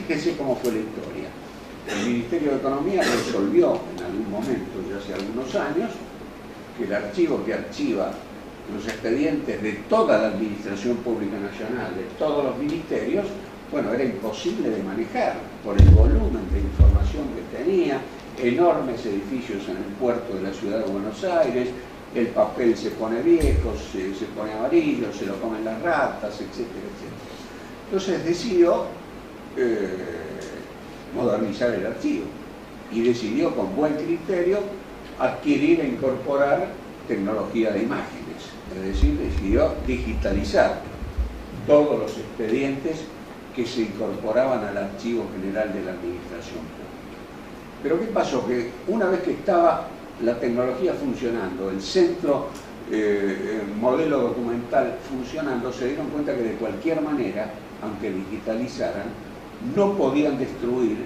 fíjese cómo fue la historia. El Ministerio de Economía resolvió en algún momento, ya hace algunos años, que el archivo que archiva los expedientes de toda la Administración Pública Nacional, de todos los ministerios, bueno, era imposible de manejar por el volumen de información que tenía, enormes edificios en el puerto de la ciudad de Buenos Aires, el papel se pone viejo, se pone amarillo, se lo comen las ratas, etcétera, etcétera. Entonces decidió modernizar el archivo y decidió con buen criterio adquirir e incorporar tecnología de imágenes, es decir, decidió digitalizar todos los expedientes que se incorporaban al Archivo General de la Administración Pública. Pero ¿qué pasó? Que una vez que estaba la tecnología funcionando, el centro modelo documental funcionando, se dieron cuenta que de cualquier manera, aunque digitalizaran, no podían destruir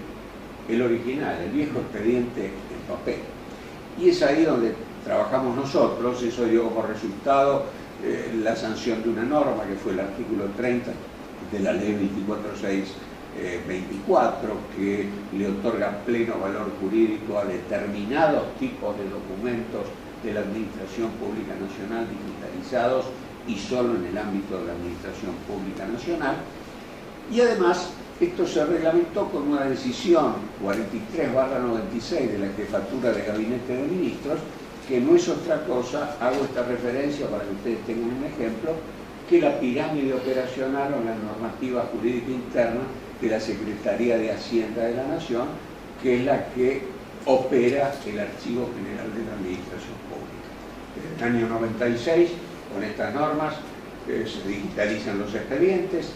el original, el viejo expediente en papel. Y es ahí donde trabajamos nosotros. Eso dio como resultado la sanción de una norma que fue el artículo 30 de la ley 24624, que le otorga pleno valor jurídico a determinados tipos de documentos de la Administración Pública Nacional digitalizados y solo en el ámbito de la Administración Pública Nacional. Y además esto se reglamentó con una decisión 43/96 de la Jefatura de Gabinete de Ministros, que no es otra cosa, hago esta referencia para que ustedes tengan un ejemplo, que la pirámide operacional o la normativa jurídica interna de la Secretaría de Hacienda de la Nación, que es la que opera el Archivo General de la Administración Pública. Desde el año 96, con estas normas, se digitalizan los expedientes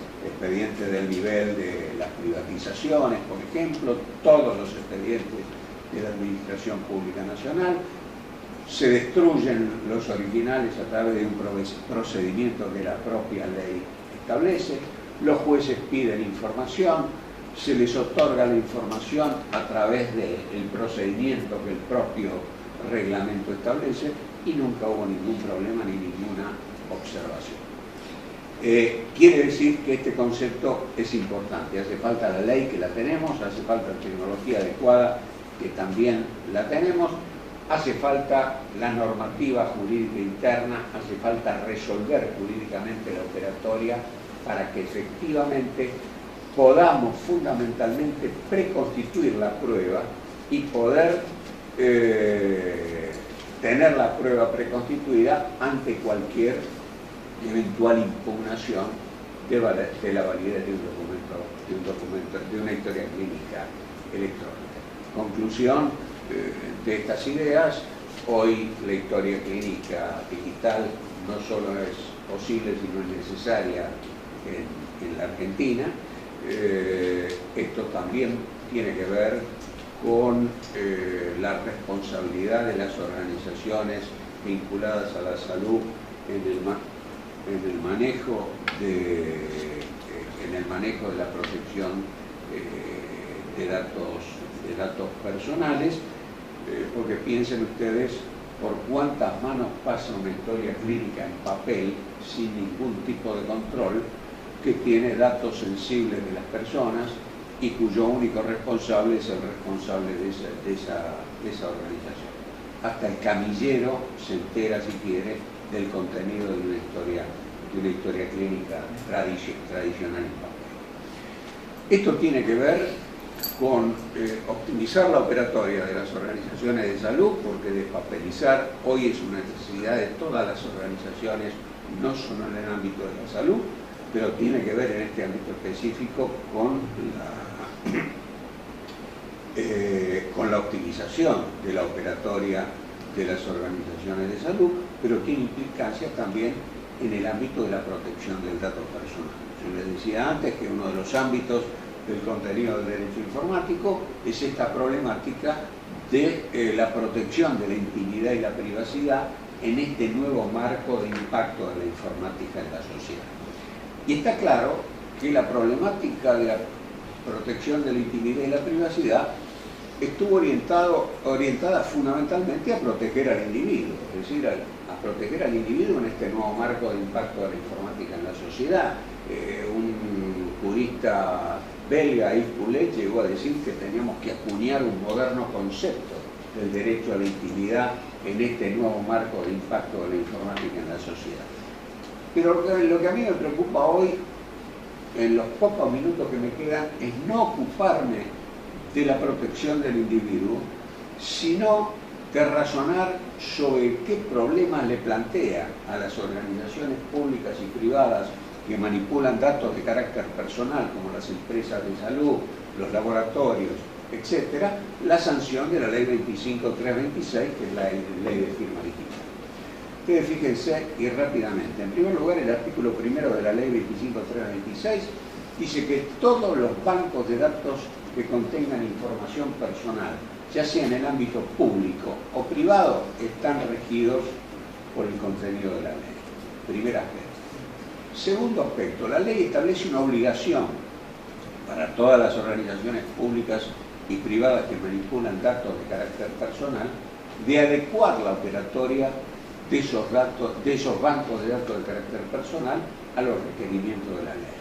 del nivel de las privatizaciones, por ejemplo, todos los expedientes de la Administración Pública Nacional. Se destruyen los originales a través de un procedimiento que la propia ley establece. Los jueces piden información, se les otorga la información a través del procedimiento que el propio reglamento establece y nunca hubo ningún problema ni ninguna observación. Quiere decir que este concepto es importante. Hace falta la ley, que la tenemos, hace falta tecnología adecuada, que también la tenemos, hace falta la normativa jurídica interna, hace falta resolver jurídicamente la operatoria para que efectivamente podamos fundamentalmente preconstituir la prueba y poder tener la prueba preconstituida ante cualquier eventual impugnación de la validez de una historia clínica electrónica. Conclusión de estas ideas: hoy la historia clínica digital no solo es posible, sino es necesaria en la Argentina. Esto también tiene que ver con la responsabilidad de las organizaciones vinculadas a la salud en el manejo de la protección de datos personales, porque piensen ustedes por cuántas manos pasa una historia clínica en papel sin ningún tipo de control, que tiene datos sensibles de las personas y cuyo único responsable es el responsable de esa organización. Hasta el camillero se entera, si quiere, del contenido de una historia clínica tradicional en papel. Esto tiene que ver con optimizar la operatoria de las organizaciones de salud, porque despapelizar hoy es una necesidad de todas las organizaciones, no solo en el ámbito de la salud, pero tiene que ver en este ámbito específico con la optimización de la operatoria de las organizaciones de salud, pero tiene implicancias también en el ámbito de la protección del dato personal. Yo les decía antes que uno de los ámbitos del contenido del derecho informático es esta problemática de la protección de la intimidad y la privacidad en este nuevo marco de impacto de la informática en la sociedad. Y está claro que la problemática de la protección de la intimidad y la privacidad estuvo orientada fundamentalmente a proteger al individuo, es decir, a proteger al individuo en este nuevo marco de impacto de la informática en la sociedad. Un jurista belga Yves Poulet llegó a decir que teníamos que acuñar un moderno concepto del derecho a la intimidad en este nuevo marco de impacto de la informática en la sociedad. Pero lo que a mí me preocupa hoy, en los pocos minutos que me quedan, es no ocuparme de la protección del individuo, sino de razonar sobre qué problemas le plantea a las organizaciones públicas y privadas que manipulan datos de carácter personal, como las empresas de salud, los laboratorios, etcétera, la sanción de la Ley 25326, que es la Ley de Firma Digital. Ustedes fíjense, y rápidamente, en primer lugar, el artículo primero de la Ley 25326 dice que todos los bancos de datos que contengan información personal, ya sea en el ámbito público o privado, están regidos por el contenido de la ley. Primer aspecto. Segundo aspecto, la ley establece una obligación para todas las organizaciones públicas y privadas que manipulan datos de carácter personal de adecuar la operatoria de esos bancos de datos de carácter personal a los requerimientos de la ley.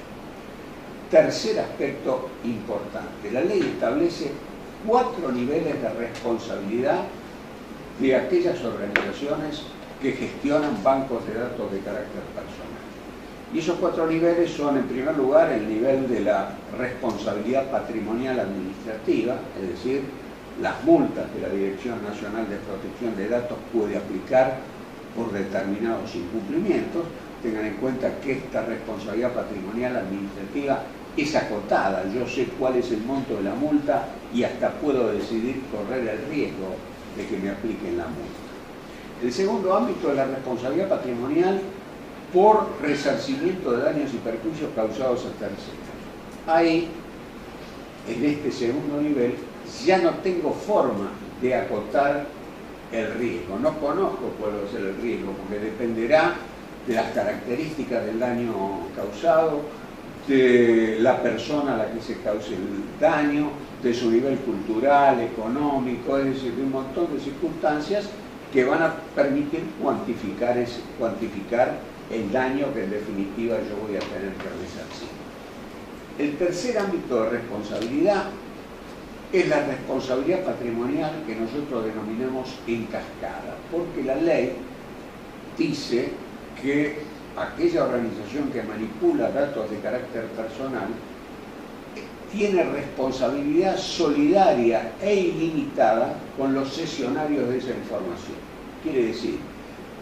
Tercer aspecto importante, la ley establece 4 niveles de responsabilidad de aquellas organizaciones que gestionan bancos de datos de carácter personal. Y esos 4 niveles son, en primer lugar, el nivel de la responsabilidad patrimonial administrativa, es decir, las multas que la Dirección Nacional de Protección de Datos puede aplicar por determinados incumplimientos. Tengan en cuenta que esta responsabilidad patrimonial administrativa es acotada. Yo sé cuál es el monto de la multa y hasta puedo decidir correr el riesgo de que me apliquen la multa. El segundo ámbito es la responsabilidad patrimonial por resarcimiento de daños y perjuicios causados a terceros. Ahí, en este segundo nivel, ya no tengo forma de acotar el riesgo. No conozco cuál va a ser el riesgo, porque dependerá de las características del daño causado, de la persona a la que se cause el daño, de su nivel cultural, económico, es decir, de un montón de circunstancias que van a permitir cuantificar el daño que en definitiva yo voy a tener que resarcir. El tercer ámbito de responsabilidad es la responsabilidad patrimonial que nosotros denominamos en cascada, porque la ley dice que aquella organización que manipula datos de carácter personal tiene responsabilidad solidaria e ilimitada con los cesionarios de esa información. Quiere decir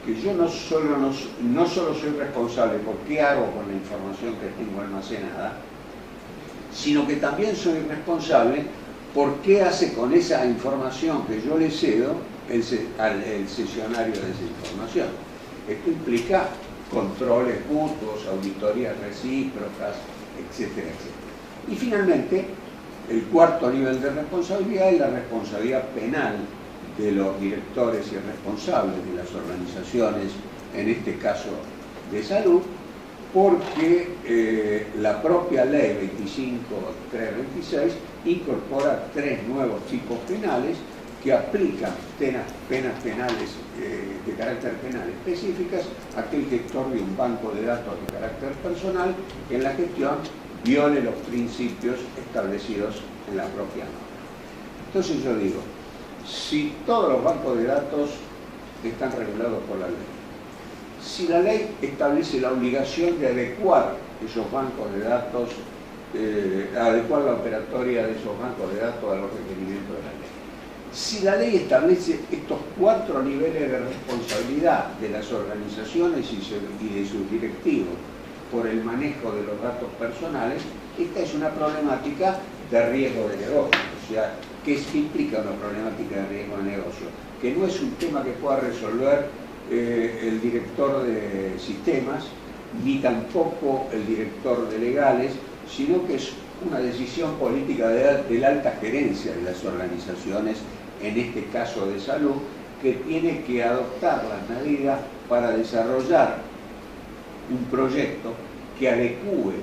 que yo no solo soy responsable por qué hago con la información que tengo almacenada, sino que también soy responsable por qué hace con esa información que yo le cedo el cesionario de esa información. Esto implica controles mutuos, auditorías recíprocas, etcétera, etcétera. Y finalmente, el cuarto nivel de responsabilidad es la responsabilidad penal de los directores y responsables de las organizaciones, en este caso de salud, porque la propia ley 25326 incorpora 3 nuevos tipos penales que aplican penas penales de carácter penal específicas a aquel gestor de un banco de datos de carácter personal que en la gestión viole los principios establecidos en la propia norma. Entonces yo digo, si todos los bancos de datos están regulados por la ley, si la ley establece la obligación de adecuar esos bancos de datos, adecuar la operatoria de esos bancos de datos a los requerimientos de la ley, si la ley establece estos 4 niveles de responsabilidad de las organizaciones y de sus directivos por el manejo de los datos personales, esta es una problemática de riesgo de negocio. O sea, ¿qué implica una problemática de riesgo de negocio? Que no es un tema que pueda resolver el director de sistemas, ni tampoco el director de legales, sino que es una decisión política de la alta gerencia de las organizaciones, en este caso de salud, que tiene que adoptar las medidas para desarrollar un proyecto que adecúe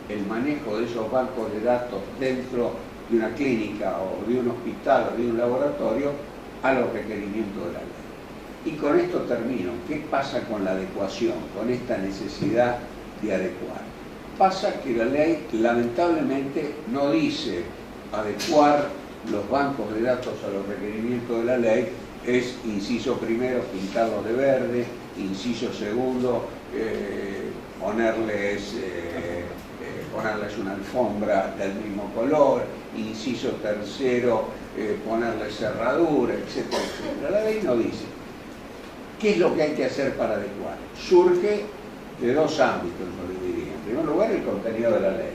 el manejo de esos bancos de datos dentro de una clínica o de un hospital o de un laboratorio a los requerimientos de la ley. Y con esto termino. ¿Qué pasa con la adecuación, con esta necesidad de adecuar? Pasa que la ley lamentablemente no dice adecuar los bancos de datos a los requerimientos de la ley, es inciso primero pintarlos de verde, inciso segundo ponerles una alfombra del mismo color, inciso tercero ponerles cerradura, etcétera, etcétera. La ley no dice. ¿Qué es lo que hay que hacer para adecuar? Surge de dos ámbitos, yo le diría. En primer lugar, el contenido de la ley.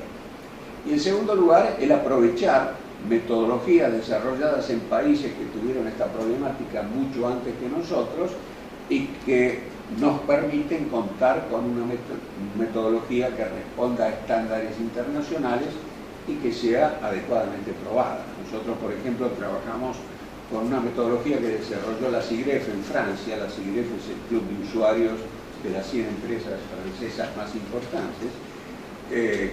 Y en segundo lugar, el aprovechar metodologías desarrolladas en países que tuvieron esta problemática mucho antes que nosotros y que nos permiten contar con una metodología que responda a estándares internacionales y que sea adecuadamente probada. Nosotros, por ejemplo, trabajamos con una metodología que desarrolló la SIGREF en Francia. La SIGREF es el club de usuarios de las 100 empresas francesas más importantes, que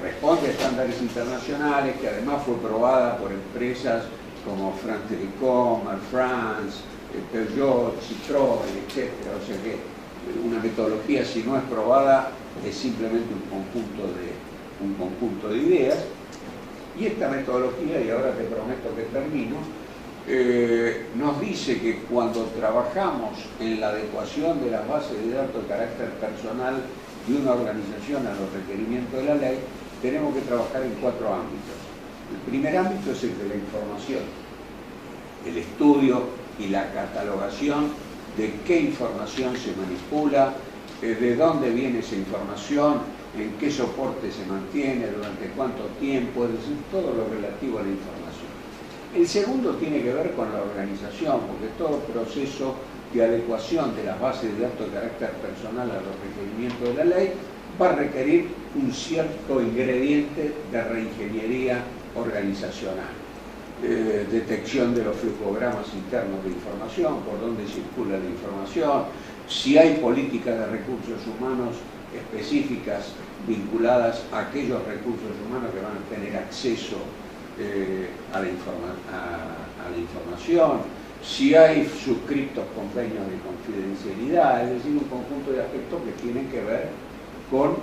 responde a estándares internacionales, que además fue probada por empresas como France Telecom, Air France, Peugeot, Citroën, etc. O sea que una metodología, si no es probada, es simplemente un conjunto de ideas. Y esta metodología, y ahora te prometo que termino, nos dice que cuando trabajamos en la adecuación de las bases de datos de carácter personal de una organización a los requerimientos de la ley, tenemos que trabajar en 4 ámbitos. El primer ámbito es el de la información, el estudio y la catalogación de qué información se manipula, de dónde viene esa información, en qué soporte se mantiene, durante cuánto tiempo, es decir, todo lo relativo a la información. El segundo tiene que ver con la organización, porque todo proceso de adecuación de las bases de datos de carácter personal a los requerimientos de la ley va a requerir un cierto ingrediente de reingeniería organizacional. Detección de los flujogramas internos de información, por dónde circula la información, si hay políticas de recursos humanos específicas vinculadas a aquellos recursos humanos que van a tener acceso a la información, si hay suscriptos convenios de confidencialidad, es decir, un conjunto de aspectos que tienen que ver con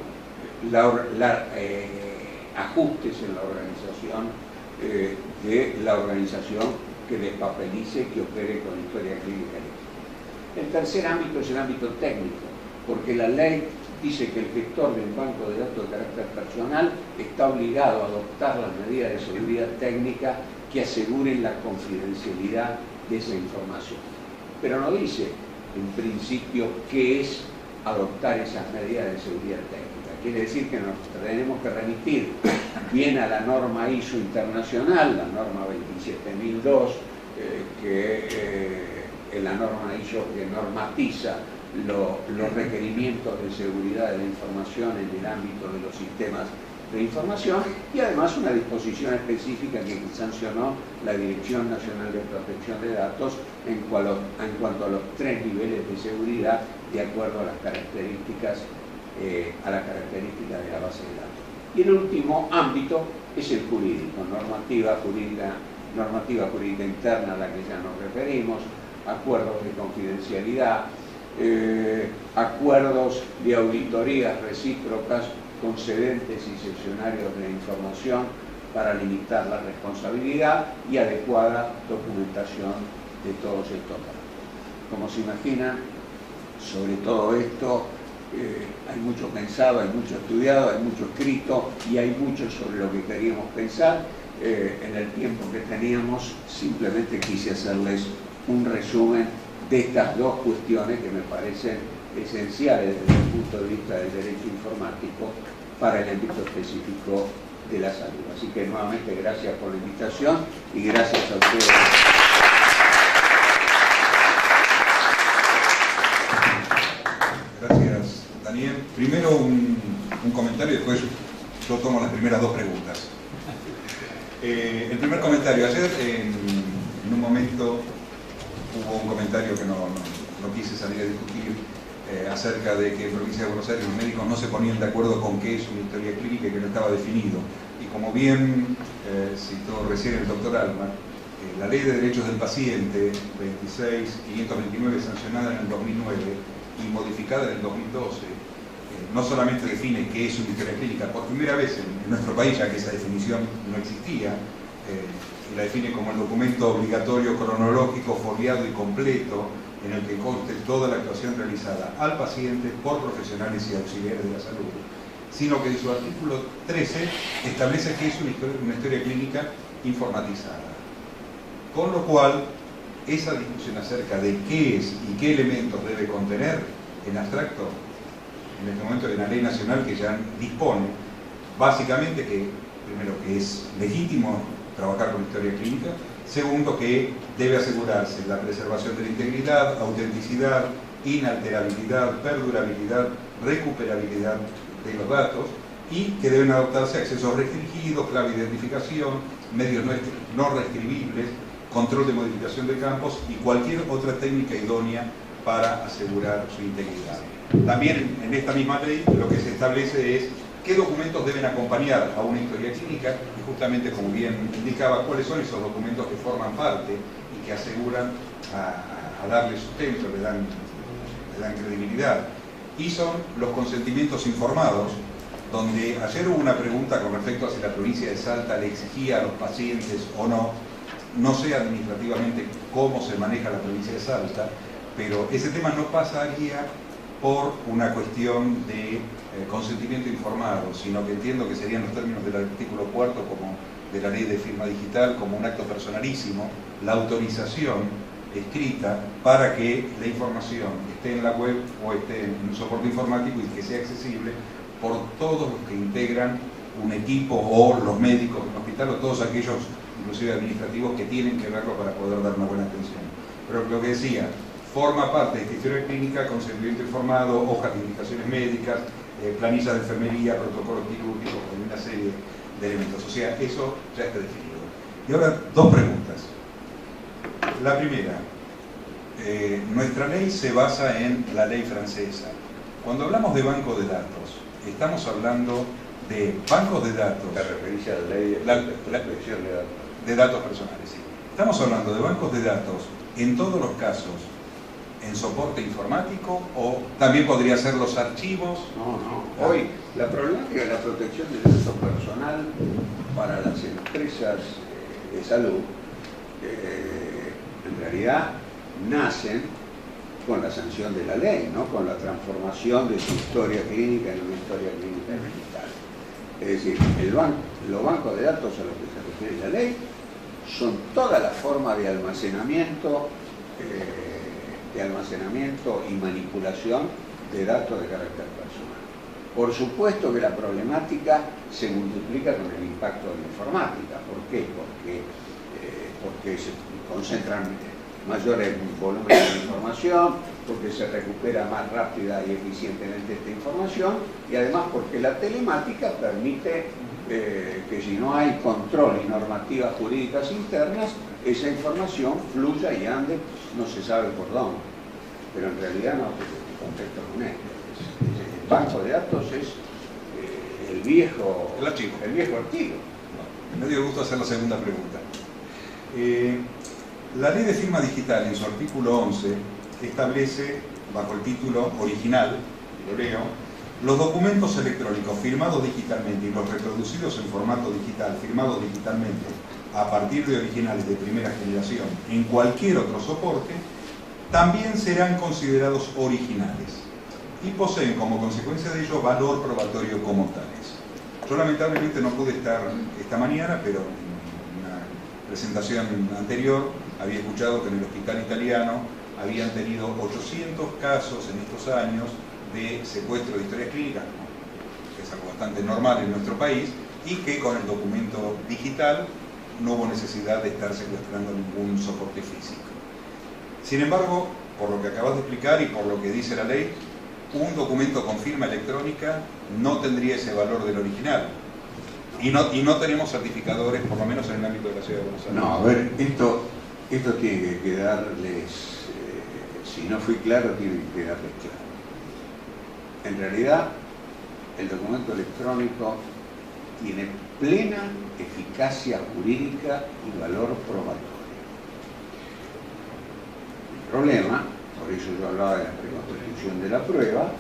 ajustes en la organización de la organización que despapelice, que opere con historia clínica. El tercer ámbito es el ámbito técnico, porque la ley dice que el gestor de un banco de datos de carácter personal está obligado a adoptar las medidas de seguridad técnica que aseguren la confidencialidad de esa información. Pero no dice, en principio, qué es adoptar esas medidas de seguridad técnica. Quiere decir que nos tenemos que remitir bien a la norma ISO internacional, la norma 27002, que es la norma ISO que normatiza los requerimientos de seguridad de la información en el ámbito de los sistemas de información, y además una disposición específica que sancionó la Dirección Nacional de Protección de Datos en cuanto a los 3 niveles de seguridad de acuerdo a las características de la base de datos. Y el último ámbito es el jurídico, normativa jurídica interna a la que ya nos referimos, acuerdos de confidencialidad, acuerdos de auditorías recíprocas con cedentes y cessionarios de información para limitar la responsabilidad y adecuada documentación de todos estos datos. Como se imaginan, sobre todo esto hay mucho pensado, hay mucho estudiado, hay mucho escrito y hay mucho sobre lo que queríamos pensar. En el tiempo que teníamos, simplemente quise hacerles un resumen de estas dos cuestiones que me parecen esenciales desde el punto de vista del derecho informático para el ámbito específico de la salud. Así que nuevamente gracias por la invitación y gracias a ustedes. Gracias, Daniel. Primero un comentario y después yo tomo las primeras 2 preguntas. El primer comentario. Ayer en un momento hubo un comentario que no quise salir a discutir acerca de que en Provincia de Buenos Aires los médicos no se ponían de acuerdo con qué es una historia clínica y que no estaba definido. Y como bien citó recién el doctor Alma, la Ley de Derechos del Paciente 26.529, sancionada en el 2009 y modificada en el 2012, no solamente define qué es una historia clínica por primera vez en nuestro país, ya que esa definición no existía, y la define como el documento obligatorio, cronológico, foliado y completo, en el que conste toda la actuación realizada al paciente por profesionales y auxiliares de la salud, sino que en su artículo 13 establece que es una historia clínica informatizada. Con lo cual, esa discusión acerca de qué es y qué elementos debe contener en abstracto, en este momento hay una ley nacional que ya dispone, básicamente que, primero, que es legítimo trabajar con historia clínica, segundo, que debe asegurarse la preservación de la integridad, autenticidad, inalterabilidad, perdurabilidad, recuperabilidad de los datos, y que deben adoptarse accesos restringidos, clave de identificación, medios no reescribibles, control de modificación de campos y cualquier otra técnica idónea para asegurar su integridad. También en esta misma ley lo que se establece es qué documentos deben acompañar a una historia clínica y justamente, como bien indicaba, cuáles son esos documentos que forman parte y que aseguran a darle sustento, le dan credibilidad. Y son los consentimientos informados, donde ayer hubo una pregunta con respecto a si la provincia de Salta le exigía a los pacientes o no. No sé administrativamente cómo se maneja la provincia de Salta, pero ese tema no pasaría por una cuestión de consentimiento informado, sino que entiendo que serían los términos del artículo 4 como de la ley de firma digital como un acto personalísimo, la autorización escrita para que la información esté en la web o esté en un soporte informático y que sea accesible por todos los que integran un equipo o los médicos del hospital o todos aquellos, inclusive administrativos, que tienen que verlo para poder dar una buena atención. Pero lo que decía, forma parte de esta historia clínica, consentimiento informado, hojas de indicaciones médicas, planillas de enfermería, protocolos quirúrgicos, con una serie de elementos. O sea, eso ya está definido. Y ahora, dos preguntas. La primera, nuestra ley se basa en la ley francesa. Cuando hablamos de banco de datos, estamos hablando de bancos de datos. La referencia a la ley de la protección de datos. De datos personales, sí. Estamos hablando de bancos de datos en todos los casos en soporte informático o también podría ser los archivos. No. Hoy la problemática de la protección del dato personal para las empresas de salud en realidad nacen con la sanción de la ley, ¿no? Con la transformación de su historia clínica en una historia clínica digital. Es decir, los bancos de datos a los que se refiere la ley son toda la forma de almacenamiento y manipulación de datos de carácter personal. Por supuesto que la problemática se multiplica con el impacto de la informática. ¿Por qué? Porque se concentran mayores volúmenes de información, porque se recupera más rápida y eficientemente esta información, y además porque la telemática permite que si no hay control y normativas jurídicas internas, esa información fluya y ande, no se sabe por dónde, pero en realidad no se contesta con esto. El banco de datos es el viejo archivo. Me dio gusto hacer la segunda pregunta. La ley de firma digital, en su artículo 11, establece, bajo el título original, lo leo, los documentos electrónicos firmados digitalmente y los reproducidos en formato digital, firmados digitalmente, a partir de originales de primera generación, en cualquier otro soporte, también serán considerados originales y poseen como consecuencia de ello valor probatorio como tales. Yo lamentablemente no pude estar esta mañana, pero en una presentación anterior había escuchado que en el hospital italiano habían tenido 800 casos en estos años de secuestro de historias clínicas, que es algo bastante normal en nuestro país, y que con el documento digital no hubo necesidad de estar secuestrando ningún soporte físico. Sin embargo, por lo que acabas de explicar y por lo que dice la ley, un documento con firma electrónica no tendría ese valor del original. Y no tenemos certificadores, por lo menos en el ámbito de la ciudad de Buenos Aires. No, a ver, esto tiene que quedarles, si no fui claro, tiene que quedarles claro. En realidad, el documento electrónico tiene plena eficacia jurídica y valor probatorio. El problema, por eso yo hablaba de la preconstitución de la prueba,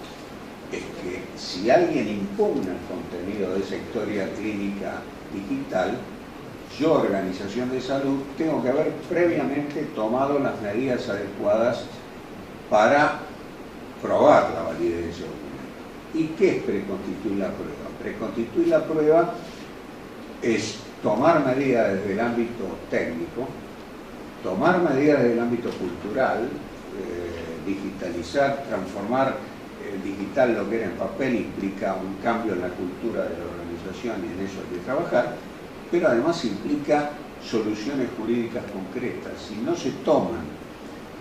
es que si alguien impugna el contenido de esa historia clínica digital, yo, organización de salud, tengo que haber previamente tomado las medidas adecuadas para probar la validez de ese documento. ¿Y qué es preconstituir la prueba? Preconstituir la prueba es tomar medidas desde el ámbito técnico, tomar medidas desde el ámbito cultural, digitalizar, transformar digital lo que era en papel implica un cambio en la cultura de la organización y en eso hay que trabajar, pero además implica soluciones jurídicas concretas. Si no se toman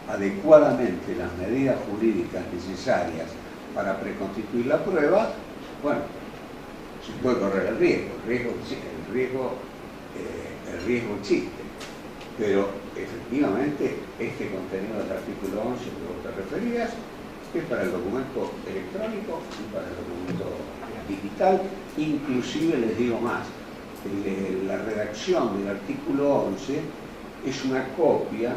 adecuadamente las medidas jurídicas necesarias para preconstituir la prueba, bueno, se puede correr el riesgo existe, pero efectivamente este contenido del artículo 11 que vos te referías es para el documento electrónico y para el documento digital. Inclusive les digo más, la redacción del artículo 11 es una copia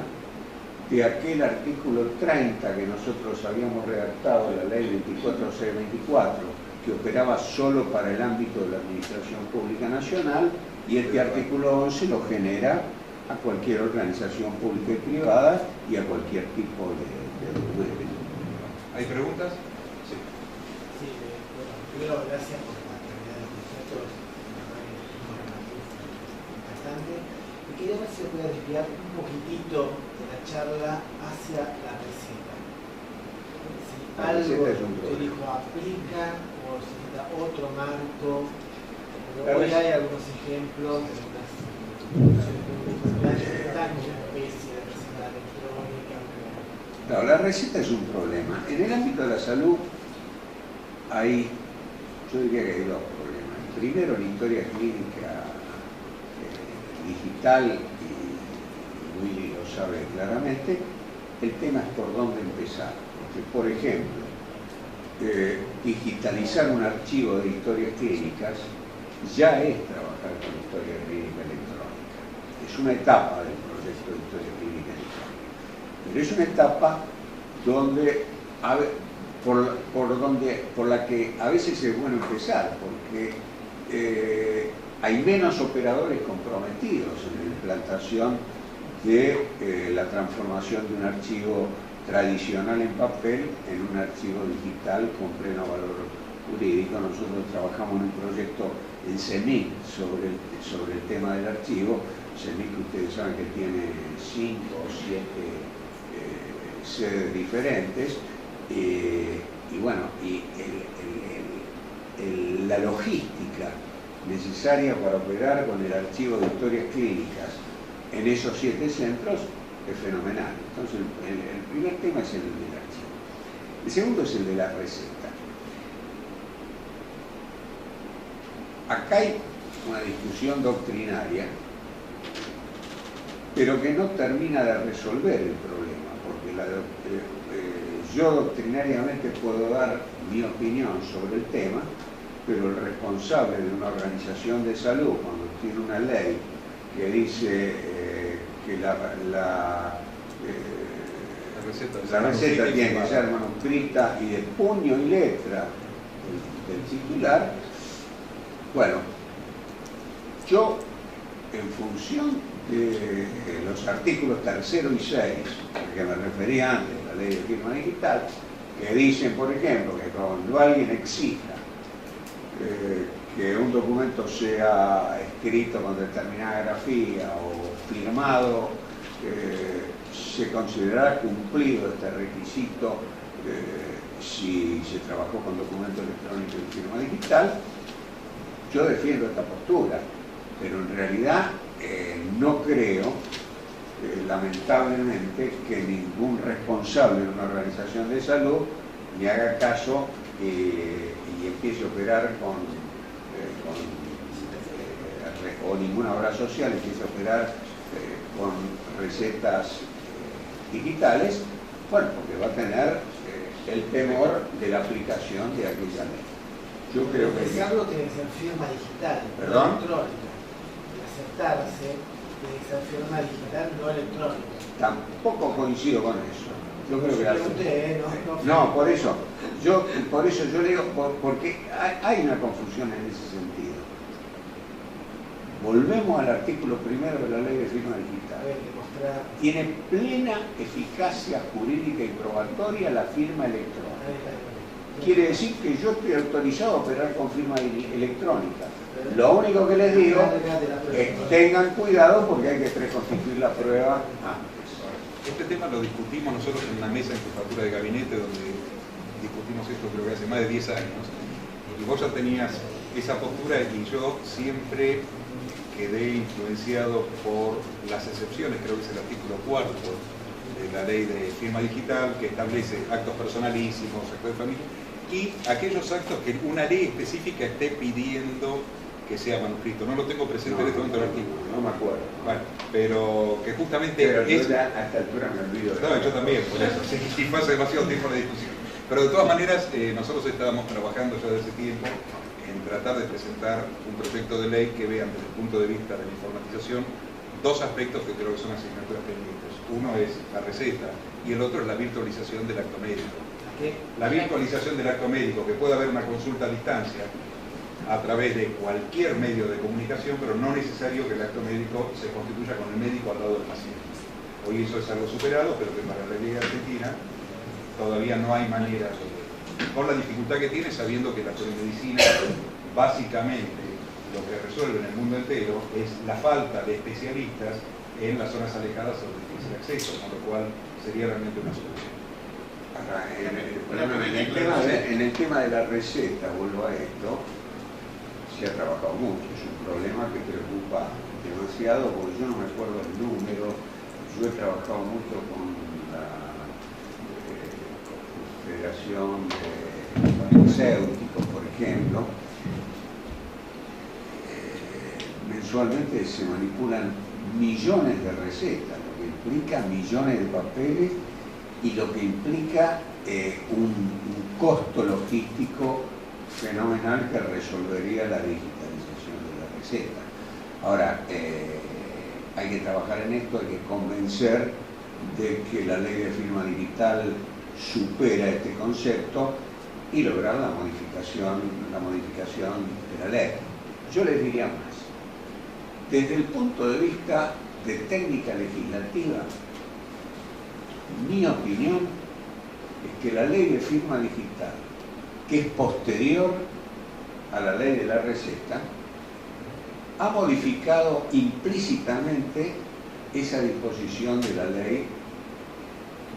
de aquel artículo 30 que nosotros habíamos redactado de la ley 24624, que operaba solo para el ámbito de la Administración Pública Nacional, y este artículo 11 lo genera a cualquier organización pública y privada y a cualquier tipo de documento. ¿Hay preguntas? Sí. Sí, bueno, primero gracias por la claridad de los conceptos, bastante. Y quería ver si se puede desviar un poquitito de la charla hacia la receta. Si algo que dijo aplica o si necesita otro marco. Hoy hay algunos ejemplos de unas soluciones que están en una especie de receta electrónica. Claro, la receta es un problema. En el ámbito de la salud hay, yo diría que hay dos problemas. Primero, la historia clínica digital, y Willy lo sabe claramente, el tema es por dónde empezar. Porque, por ejemplo, digitalizar un archivo de historias clínicas ya es trabajar con historia clínica electrónica. Es una etapa del proyecto de historia clínica electrónica. Pero es una etapa donde, por la que a veces es bueno empezar, porque hay menos operadores comprometidos en la implantación de la transformación de un archivo tradicional en papel en un archivo digital con pleno valor jurídico. Nosotros trabajamos en un proyecto en CEMIC sobre el tema del archivo. CEMIC, ustedes saben que tiene 5 o 7 sedes diferentes, y bueno, la logística necesaria para operar con el archivo de historias clínicas en esos 7 centros es fenomenal. Entonces el primer tema es el del archivo. El segundo es el de la receta. Acá hay una discusión doctrinaria, pero que no termina de resolver el problema, porque yo doctrinariamente puedo dar mi opinión sobre el tema, pero el responsable de una organización de salud, cuando tiene una ley que dice que la receta tiene que ser manuscrita y de puño y letra del titular, bueno, yo, en función de los artículos 3 y 6, al que me refería antes, la ley de firma digital, que dicen, por ejemplo, que cuando alguien exija que un documento sea escrito con determinada grafía o firmado, se considerará cumplido este requisito si se trabajó con documento electrónico y firma digital. Yo defiendo esta postura, pero en realidad no creo, lamentablemente, que ningún responsable de una organización de salud me haga caso y empiece a operar o ninguna obra social empiece a operar con recetas digitales, bueno, porque va a tener el temor de la aplicación de aquella ley. Yo creo que desearlo tiene que ser firma digital, ¿perdón? No electrónica. El aceptarse tiene que ser firma digital, no electrónica. Tampoco coincido con eso. Yo creo que no, por eso yo le digo, porque hay una confusión en ese sentido. Volvemos al artículo primero de la ley de firma digital. Tiene plena eficacia jurídica y probatoria la firma electrónica. Quiere decir que yo estoy autorizado a operar con firma electrónica. Lo único que les digo es tengan cuidado porque hay que preconstituir la prueba antes. Este tema lo discutimos nosotros en una mesa en jefatura de gabinete donde discutimos esto creo que hace más de 10 años. Y vos ya tenías esa postura y yo siempre quedé influenciado por las excepciones, creo que es el artículo 4 de la ley de firma digital que establece actos personalísimos, actos de familia, y aquellos actos que una ley específica esté pidiendo que sea manuscrito. No lo tengo presente en este momento el artículo. No me acuerdo. Bueno, pero que justamente pero yo ya a esta altura me olvido. No, yo también, por eso. Sí, y pasa demasiado tiempo en la discusión. Pero de todas maneras, nosotros estábamos trabajando ya desde ese tiempo en tratar de presentar un proyecto de ley que vean desde el punto de vista de la informatización dos aspectos que creo que son asignaturas pendientes. Uno es la receta y el otro es la virtualización del acto médico. ¿Qué? La virtualización del acto médico, que puede haber una consulta a distancia a través de cualquier medio de comunicación, pero no necesario que el acto médico se constituya con el médico al lado del paciente. Hoy eso es algo superado, pero que para la ley argentina todavía no hay manera con la dificultad que tiene, sabiendo que la telemedicina básicamente lo que resuelve en el mundo entero es la falta de especialistas en las zonas alejadas o de difícil acceso, con lo cual sería realmente una solución. En el tema de la receta, vuelvo a esto, se ha trabajado mucho, es un problema que preocupa demasiado porque yo no me acuerdo el número. Yo he trabajado mucho con la Federación de Farmacéuticos, por ejemplo. Mensualmente se manipulan millones de recetas, lo que implica millones de papeles y lo que implica un costo logístico fenomenal que resolvería la digitalización de la receta. Ahora, hay que trabajar en esto, hay que convencer de que la ley de firma digital supera este concepto y lograr la modificación de la ley. Yo les diría más. Desde el punto de vista de técnica legislativa, mi opinión es que la ley de firma digital, que es posterior a la ley de la receta, ha modificado implícitamente esa disposición de la ley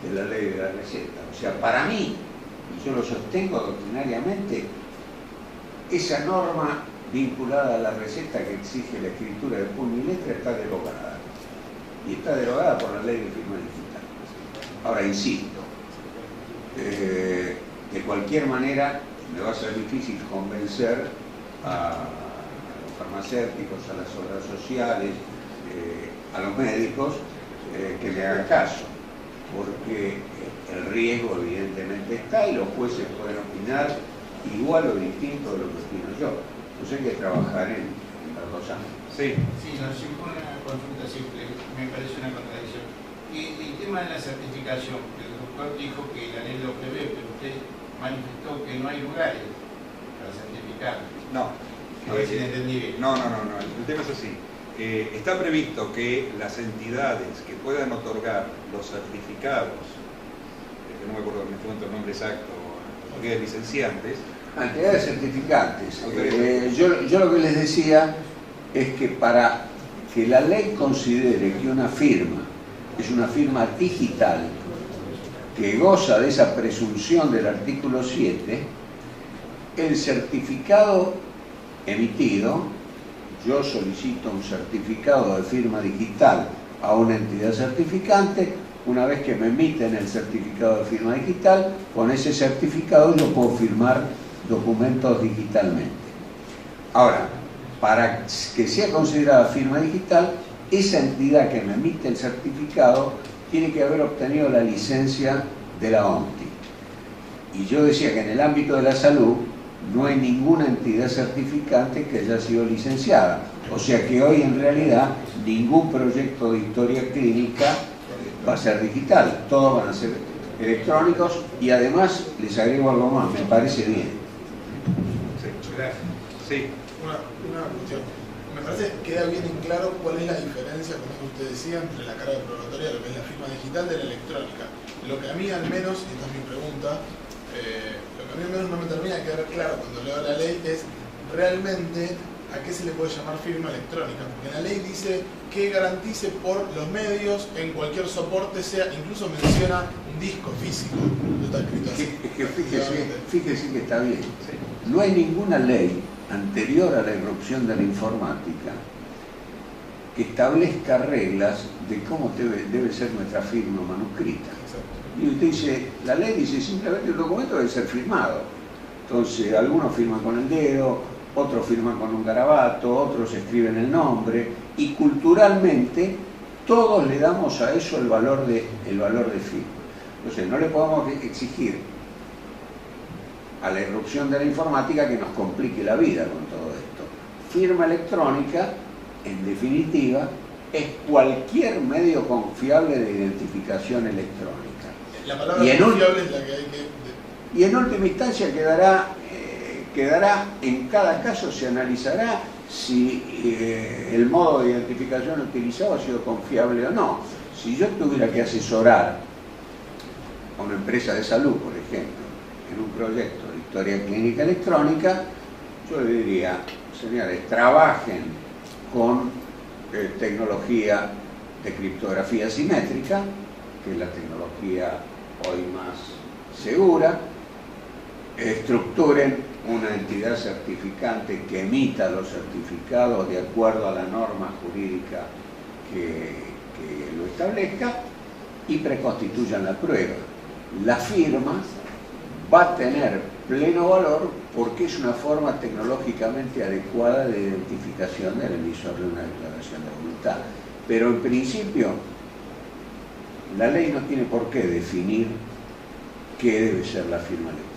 de la receta. O sea, para mí, y yo lo sostengo doctrinariamente, esa norma vinculada a la receta que exige la escritura de puño y letra está derogada. Y está derogada por la ley de firma digital. Ahora, insisto, de cualquier manera me va a ser difícil convencer a los farmacéuticos, a las obras sociales, a los médicos, que me hagan caso, porque el riesgo evidentemente está y los jueces pueden opinar igual o distinto de lo que opino yo. Entonces hay que trabajar en los dos ámbitos. Sí, nos impone una consulta simple, me parece una contradicción. Y el tema de la certificación, el doctor dijo que la ley lo prevé, pero usted manifestó que no hay lugares para certificar. No. A ver si entendí bien. No. El tema es así. Está previsto que las entidades que puedan otorgar los certificados, que no me acuerdo en este momento el nombre exacto, porque licenciantes, entidades certificantes. Yo lo que les decía es que para que la ley considere que una firma es una firma digital que goza de esa presunción del artículo 7, el certificado emitido, yo solicito un certificado de firma digital a una entidad certificante, una vez que me emiten el certificado de firma digital, con ese certificado yo puedo firmar documentos digitalmente. Ahora, para que sea considerada firma digital, esa entidad que me emite el certificado tiene que haber obtenido la licencia de la ONTI. Y yo decía que en el ámbito de la salud no hay ninguna entidad certificante que haya sido licenciada. O sea que hoy en realidad ningún proyecto de historia clínica va a ser digital, todos van a ser electrónicos, y además les agrego algo más, me parece bien. Sí, gracias. Sí. Una cuestión. Me parece que queda bien en claro cuál es la diferencia, como usted decía, entre la carga probatoria, lo que es la firma digital, de la electrónica. Lo que a mí al menos, y esta es mi pregunta, lo que a mí al menos no me termina de quedar claro cuando leo la ley es realmente a qué se le puede llamar firma electrónica. Porque la ley dice que garantice por los medios en cualquier soporte, sea, incluso menciona un disco físico. No está escrito así. Es que fíjese que está bien. No hay ninguna ley anterior a la irrupción de la informática que establezca reglas de cómo debe ser nuestra firma manuscrita. Y usted dice, la ley dice simplemente el documento debe ser firmado. Entonces, algunos firman con el dedo, otros firman con un garabato, otros escriben el nombre, y culturalmente todos le damos a eso el valor de firma. Entonces, no le podemos exigir a la irrupción de la informática que nos complique la vida con todo esto. Firma electrónica, en definitiva, es cualquier medio confiable de identificación electrónica. La palabra confiable es la que hay que... Y en última instancia quedará, en cada caso se analizará si el modo de identificación utilizado ha sido confiable o no. Si yo tuviera que asesorar a una empresa de salud, por ejemplo, en un proyecto de historia clínica electrónica, yo le diría, señores, trabajen con tecnología de criptografía simétrica, que es la tecnología hoy más segura, estructuren una entidad certificante que emita los certificados de acuerdo a la norma jurídica que lo establezca y preconstituyan la prueba. La firma va a tener pleno valor porque es una forma tecnológicamente adecuada de identificación del emisor de una declaración de voluntad. Pero en principio, la ley no tiene por qué definir qué debe ser la firma electrónica,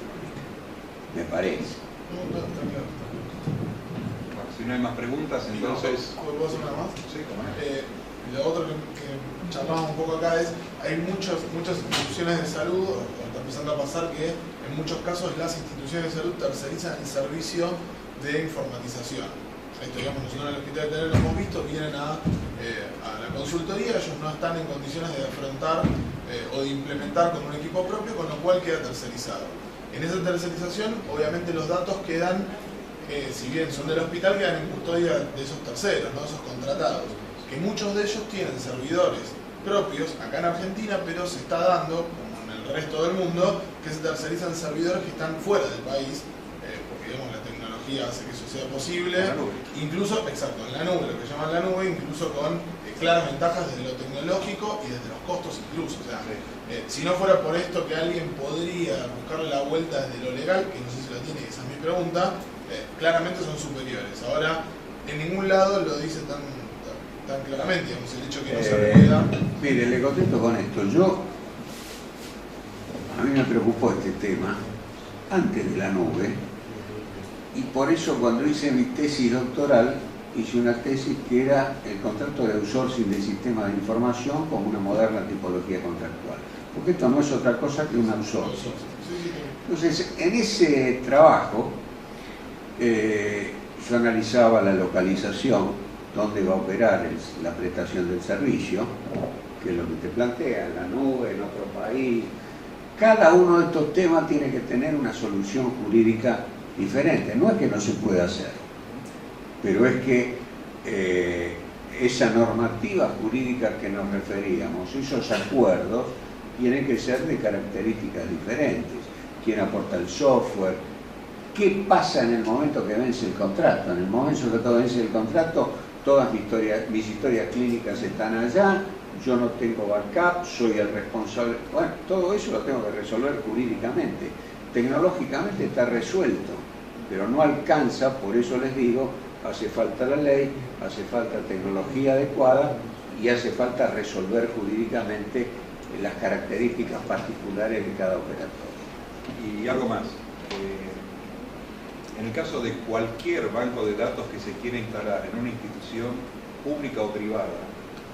me parece. No, Bueno, si no hay más preguntas, entonces... ¿Puedo hacer una más? Sí, cómo no. Lo otro que charlamos un poco acá es, hay muchas instituciones de salud, o está empezando a pasar que en muchos casos las instituciones de salud tercerizan el servicio de informatización. Esto, digamos, nosotros en el Hospital de Tener lo hemos visto, vienen a la consultoría, ellos no están en condiciones de afrontar o de implementar con un equipo propio, con lo cual queda tercerizado. En esa tercerización, obviamente los datos quedan, si bien son del hospital, quedan en custodia de esos terceros, ¿no? Esos contratados. Que muchos de ellos tienen servidores propios acá en Argentina, pero se está dando, como en el resto del mundo, que se tercerizan servidores que están fuera del país, porque digamos, la tecnología hace que eso sea posible, incluso, exacto, en la nube, lo que llaman la nube, incluso con claras ventajas desde lo tecnológico y desde los costos incluso. O sea, si no fuera por esto que alguien podría buscarle la vuelta desde lo legal, que no sé si lo tiene, esa es mi pregunta, claramente son superiores. Ahora, en ningún lado lo dice tan claramente, digamos, el hecho que no se pueda... Mire, le contesto con esto. A mí me preocupó este tema antes de la nube, y por eso cuando hice mi tesis doctoral, hice una tesis que era el contrato de outsourcing del sistema de información como una moderna tipología contractual. Porque esto no es otra cosa que un outsourcing. Entonces, en ese trabajo, yo analizaba la localización, dónde va a operar la prestación del servicio, que es lo que te plantea, en la nube, en otro país. Cada uno de estos temas tiene que tener una solución jurídica diferente. No es que no se pueda hacer, pero es que esa normativa jurídica que nos referíamos, esos acuerdos, tienen que ser de características diferentes. ¿Quién aporta el software? ¿Qué pasa en el momento que vence el contrato? En el momento que vence el contrato, todas mis historias clínicas están allá, yo no tengo backup, soy el responsable. Bueno, todo eso lo tengo que resolver jurídicamente. Tecnológicamente está resuelto, pero no alcanza, por eso les digo, hace falta la ley, hace falta tecnología adecuada y hace falta resolver jurídicamente las características particulares de cada operatorio. Y algo más. En el caso de cualquier banco de datos que se quiera instalar en una institución pública o privada,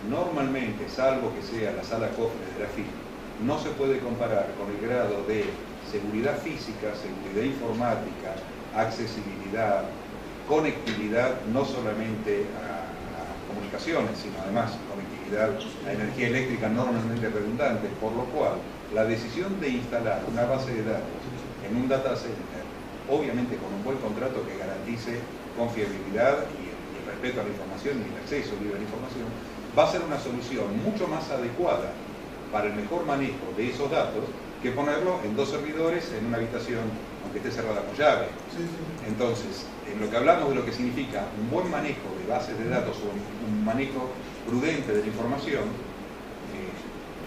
normalmente, salvo que sea la sala cofre de la firma, no se puede comparar con el grado de seguridad física, seguridad informática, accesibilidad, conectividad, no solamente a comunicaciones, sino además conectividad a energía eléctrica normalmente redundante, por lo cual la decisión de instalar una base de datos en un data center, obviamente con un buen contrato que garantice confiabilidad y el respeto a la información y el acceso libre a la información, va a ser una solución mucho más adecuada para el mejor manejo de esos datos que ponerlo en 2 servidores en una habitación, aunque esté cerrada con llave. Entonces, en lo que hablamos de lo que significa un buen manejo de bases de datos o un manejo prudente de la información,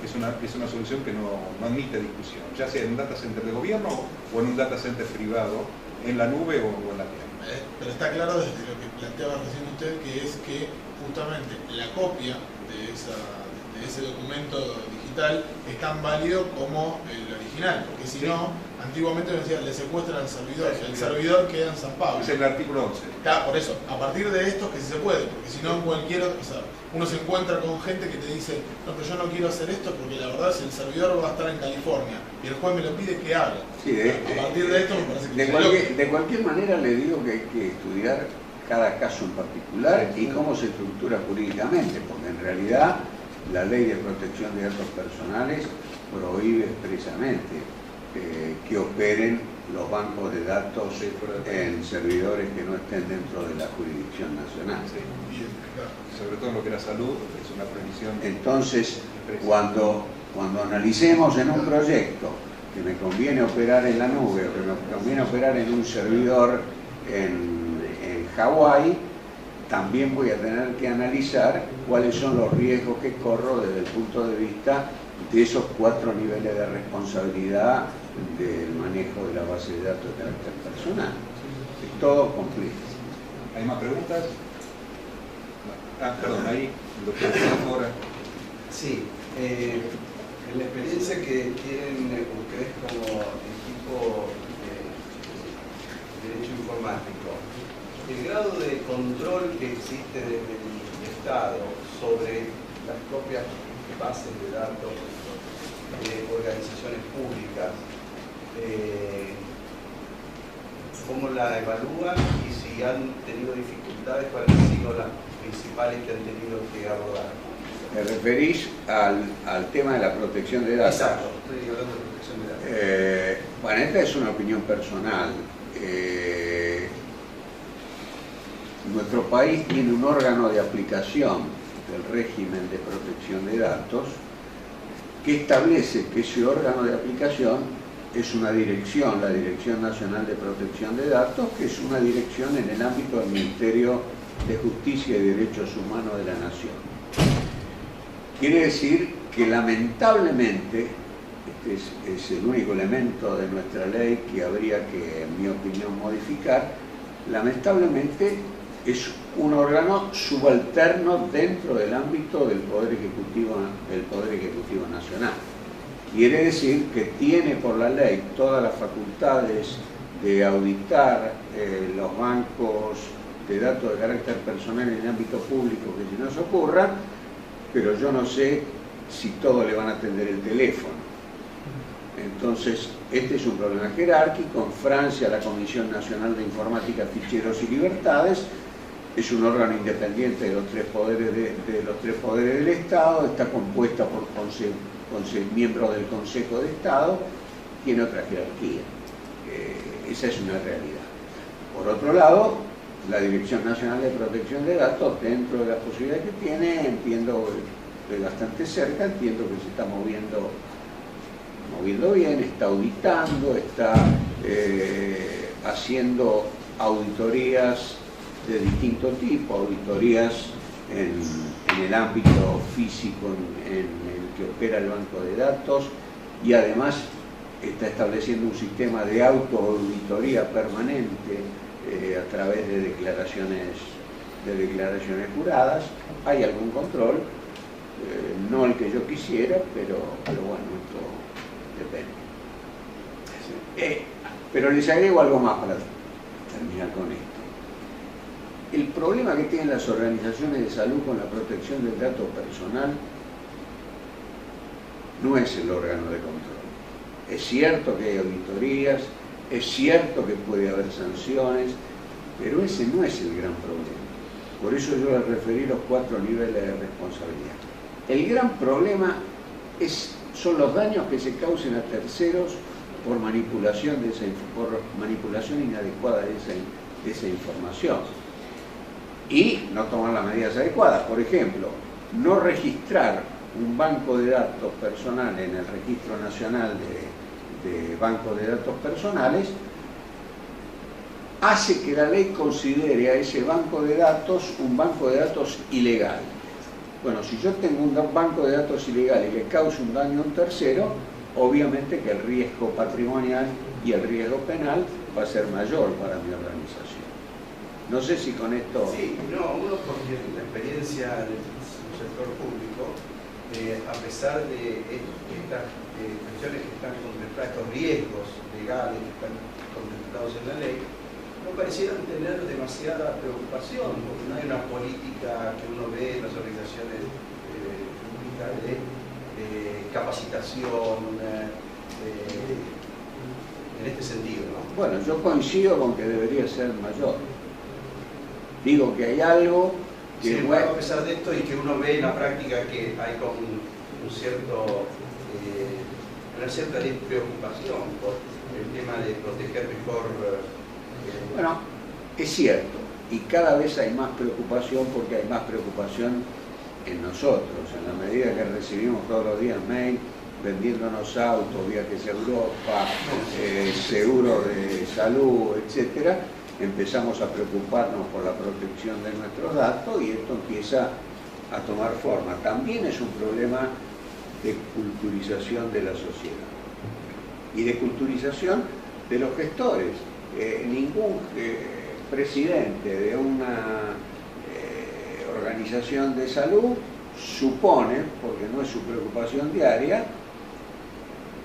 es una solución que no admite discusión, ya sea en un data center de gobierno o en un data center privado, en la nube o en la tierra. Pero está claro desde lo que planteaba recién usted, que es que justamente la copia de ese documento digital es tan válido como el original, porque si no, antiguamente me decían, le secuestran al servidor, el servidor queda en San Pablo. Es el artículo 11. Claro, por eso, a partir de esto que sí se puede, porque si no en cualquier, o sea, uno se encuentra con gente que te dice, no, pero yo no quiero hacer esto porque la verdad si el servidor va a estar en California y el juez me lo pide, ¿qué hago? Sí, a partir de esto me parece que de cualquier manera le digo que hay que estudiar cada caso en particular y cómo se estructura jurídicamente, porque en realidad la ley de protección de datos personales prohíbe expresamente que operen los bancos de datos en servidores que no estén dentro de la jurisdicción nacional. Sobre todo en lo que era salud, es una prohibición. Entonces, cuando analicemos en un proyecto que me conviene operar en la nube o que me conviene operar en un servidor en Hawái, también voy a tener que analizar cuáles son los riesgos que corro desde el punto de vista de esos 4 niveles de responsabilidad del manejo de la base de datos de carácter personal. Es todo complejo. ¿Hay más preguntas? Perdón, ahí, lo que decía ahora. Sí, en la experiencia que tienen ustedes como equipo de Derecho Informático, el grado de control que existe desde el Estado sobre las propias bases de datos de organizaciones públicas, ¿cómo la evalúan y si han tenido dificultades, cuáles han sido las principales que han tenido que abordar? ¿Te referís al tema de la protección de datos? Exacto, estoy hablando de protección de datos. Bueno, esta es una opinión personal. Nuestro país tiene un órgano de aplicación del régimen de protección de datos que establece que ese órgano de aplicación es una dirección, la Dirección Nacional de Protección de Datos, que es una dirección en el ámbito del Ministerio de Justicia y Derechos Humanos de la Nación. Quiere decir que lamentablemente, este es el único elemento de nuestra ley que habría que, en mi opinión, modificar, lamentablemente es un órgano subalterno dentro del ámbito del Poder Ejecutivo Nacional. Quiere decir que tiene por la ley todas las facultades de auditar los bancos de datos de carácter personal en el ámbito público que se nos ocurra, pero yo no sé si todos le van a atender el teléfono. Entonces, este es un problema jerárquico. En Francia, la Comisión Nacional de Informática, Ficheros y Libertades es un órgano independiente de los tres poderes del Estado, está compuesta por miembros del Consejo de Estado, tiene otra jerarquía. Esa es una realidad. Por otro lado, la Dirección Nacional de Protección de Datos, dentro de las posibilidades que tiene, entiendo de bastante cerca, entiendo que se está moviendo bien, está auditando, está haciendo auditorías de distinto tipo, auditorías en el ámbito físico en el que opera el banco de datos, y además está estableciendo un sistema de autoauditoría permanente a través de declaraciones juradas. Hay algún control, no el que yo quisiera, pero bueno, esto depende. Pero les agrego algo más para terminar con esto. El problema que tienen las organizaciones de salud con la protección del dato personal no es el órgano de control. Es cierto que hay auditorías, es cierto que puede haber sanciones, pero ese no es el gran problema. Por eso yo les referí los 4 niveles de responsabilidad. El gran problema son los daños que se causen a terceros por manipulación inadecuada de esa información y no tomar las medidas adecuadas. Por ejemplo, no registrar un banco de datos personales en el Registro Nacional de Bancos de Datos Personales hace que la ley considere a ese banco de datos un banco de datos ilegal. Bueno, si yo tengo un banco de datos ilegal y le causo un daño a un tercero, obviamente que el riesgo patrimonial y el riesgo penal va a ser mayor para mi organización. No sé si con esto... Sí, no, uno porque la experiencia del sector público, a pesar de estas cuestiones que están contempladas, estos riesgos legales que están contemplados en la ley, no parecieran tener demasiada preocupación, porque no hay una política que uno ve en las organizaciones públicas de capacitación en este sentido, ¿no? Bueno, yo coincido con que debería ser mayor. Digo que hay algo que... Sin embargo, a pesar de esto, y que uno ve en la práctica que hay como una cierta preocupación por el tema de proteger mejor... Bueno, es cierto, y cada vez hay más preocupación porque hay más preocupación en nosotros, en la medida que recibimos todos los días mail vendiéndonos autos, viajes a Europa, seguro de salud, etcétera, empezamos a preocuparnos por la protección de nuestros datos y esto empieza a tomar forma. También es un problema de culturización de la sociedad y de culturización de los gestores. Ningún presidente de una organización de salud supone, porque no es su preocupación diaria,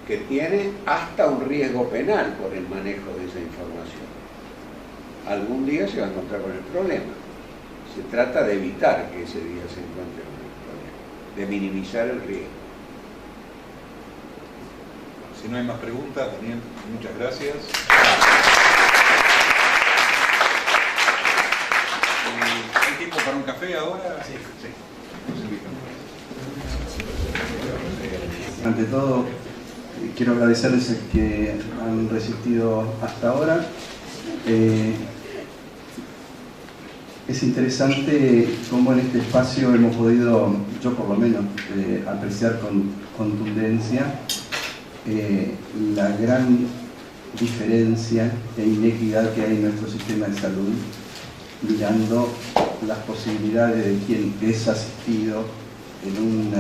que tiene hasta un riesgo penal por el manejo de esa información. Algún día se va a encontrar con el problema. Se trata de evitar que ese día se encuentre con el problema, de minimizar el riesgo. Si no hay más preguntas, Daniel, muchas gracias. ¿Hay tiempo para un café ahora? Sí, sí. Nos invitan. Ante todo, quiero agradecerles el que han resistido hasta ahora. Es interesante cómo en este espacio hemos podido, yo por lo menos, apreciar con contundencia la gran diferencia e inequidad que hay en nuestro sistema de salud, mirando las posibilidades de quien es asistido en un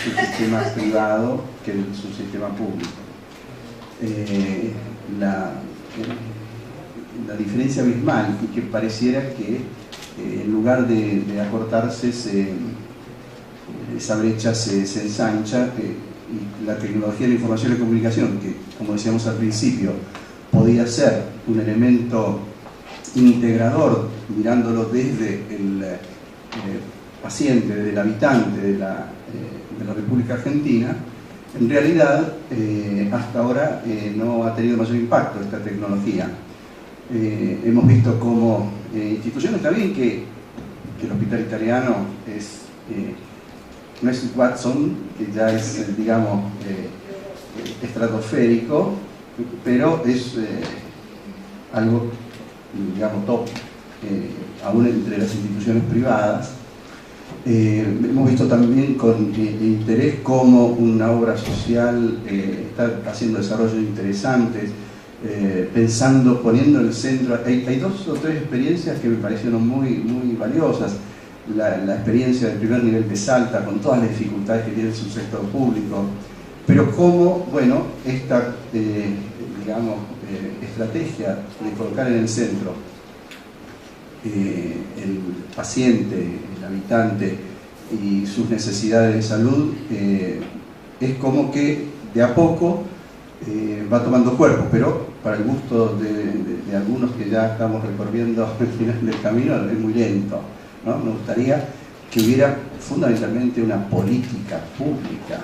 subsistema privado que en su sistema público. La diferencia abismal, y que pareciera que en lugar de acortarse esa brecha se ensancha, y la tecnología de la información y comunicación, que como decíamos al principio podía ser un elemento integrador, mirándolo desde el paciente, desde el habitante de la República Argentina, en realidad hasta ahora no ha tenido mayor impacto esta tecnología. Hemos visto cómo instituciones, también que el hospital italiano no es Watson, que ya es, digamos, estratosférico, pero es algo, digamos, top, aún entre las instituciones privadas. Hemos visto también con interés cómo una obra social está haciendo desarrollos interesantes, pensando, poniendo en el centro. Hay 2 o 3 experiencias que me parecieron muy, muy valiosas. La experiencia del primer nivel de Salta, con todas las dificultades que tiene su sector público, pero cómo, bueno, esta, digamos, estrategia de colocar en el centro el paciente, el habitante y sus necesidades de salud, es como que de a poco va tomando cuerpo, pero para el gusto de algunos que ya estamos recorriendo el final del camino es muy lento, ¿no? Me gustaría que hubiera fundamentalmente una política pública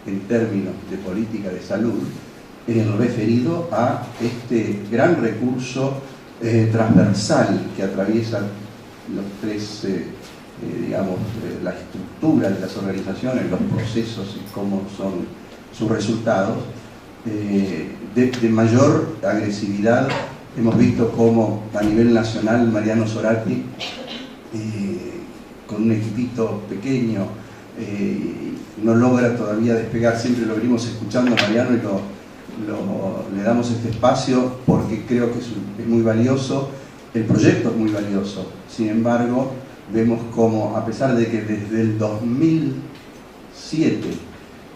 en términos de política de salud, referido a este gran recurso transversal que atraviesa los tres, digamos, la estructura de las organizaciones, los procesos y cómo son sus resultados, de mayor agresividad. Hemos visto cómo a nivel nacional Mariano Zorati, con un equipito pequeño, no logra todavía despegar. Siempre lo venimos escuchando a Mariano y le damos este espacio porque creo que es muy valioso, el proyecto es muy valioso. Sin embargo, vemos como, a pesar de que desde el 2007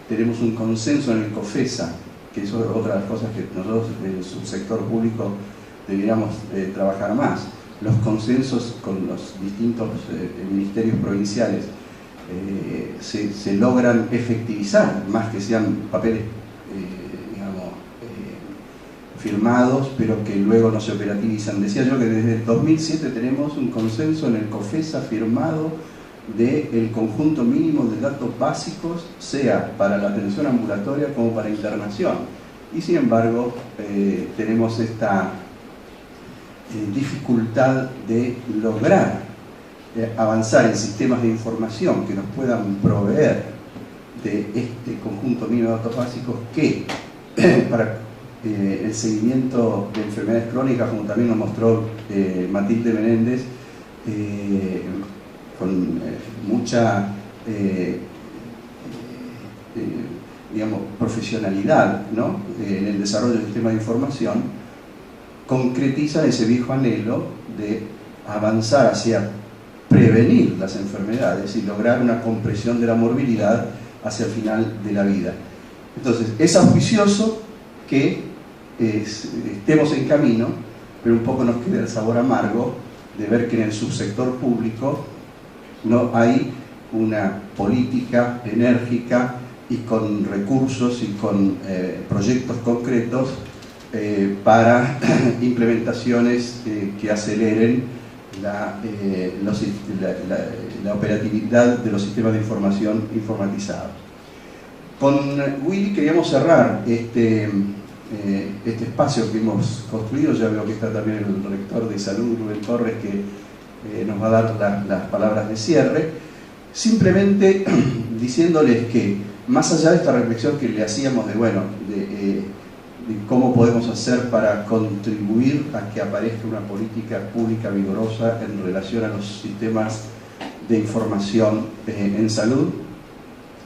tenemos un consenso en el COFESA, que es otra de las cosas que nosotros en el subsector público deberíamos trabajar más, los consensos con los distintos ministerios provinciales se logran efectivizar, más que sean papeles firmados, pero que luego no se operativizan. Decía yo que desde el 2007 tenemos un consenso en el COFESA firmado del conjunto mínimo de datos básicos, sea para la atención ambulatoria como para internación. Y sin embargo, tenemos esta dificultad de lograr avanzar en sistemas de información que nos puedan proveer de este conjunto mínimo de datos básicos que, para el seguimiento de enfermedades crónicas, como también nos mostró Matilde Menéndez, con mucha digamos, profesionalidad, ¿no?, en el desarrollo del sistema de información, concretiza ese viejo anhelo de avanzar hacia prevenir las enfermedades y lograr una compresión de la morbilidad hacia el final de la vida. Entonces, es auspicioso que estemos en camino, pero un poco nos queda el sabor amargo de ver que en el subsector público no hay una política enérgica y con recursos y con proyectos concretos para implementaciones que aceleren la operatividad de los sistemas de información informatizados. Con Willy queríamos cerrar este espacio que hemos construido. Ya veo que está también el rector de salud, Rubén Torres, que nos va a dar las palabras de cierre, simplemente diciéndoles que más allá de esta reflexión que le hacíamos de cómo podemos hacer para contribuir a que aparezca una política pública vigorosa en relación a los sistemas de información en salud,